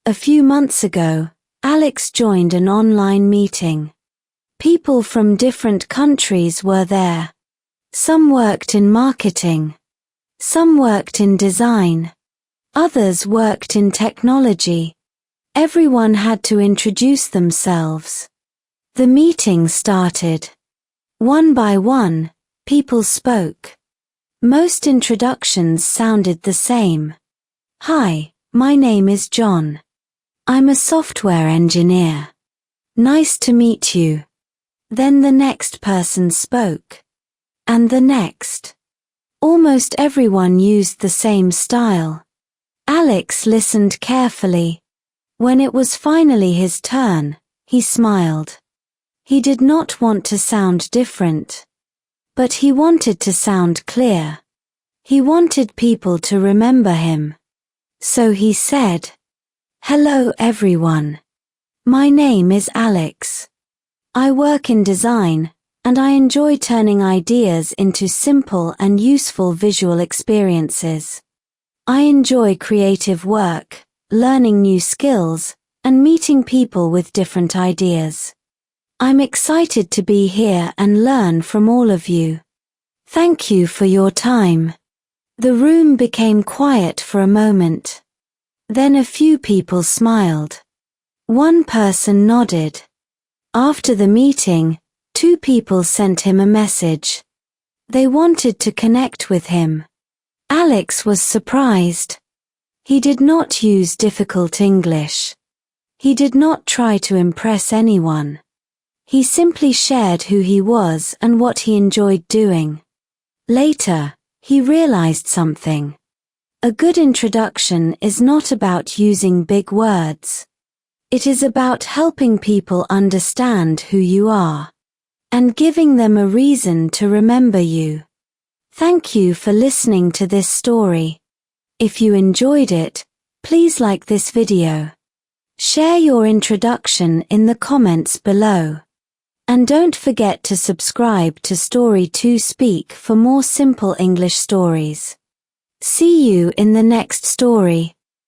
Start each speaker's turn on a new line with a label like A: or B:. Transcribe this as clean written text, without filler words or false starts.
A: A few months ago, Alex joined an online meeting. People from different countries were there. Some worked in marketing. Some worked in design. Others worked in technology. Everyone had to introduce themselves. The meeting started. One by one, people spoke. Most introductions sounded the same. Hi, my name is John. I'm a software engineer. Nice to meet you. Then the next person spoke. And the next. Almost everyone used the same style. Alex listened carefully. When it was finally his turn, he smiled. He did not want to sound different. But he wanted to sound clear. He wanted people to remember him. So he said, "Hello everyone. My name is Alex. I work in design, and I enjoy turning ideas into simple and useful visual experiences. I enjoy creative work, learning new skills, and meeting people with different ideas. I'm excited to be here and learn from all of you. Thank you for your time." The room became quiet for a moment. Then a few people smiled. One person nodded. After the meeting, 2 people sent him a message. They wanted to connect with him. Alex was surprised. He did not use difficult English. He did not try to impress anyone. He simply shared who he was and what he enjoyed doing. Later, he realized something. A good introduction is not about using big words. It is about helping people understand who you are and giving them a reason to remember you. Thank you for listening to this story. If you enjoyed it, please like this video. Share your introduction in the comments below. And don't forget to subscribe to Story to Speak for more simple English stories. See you in the next story.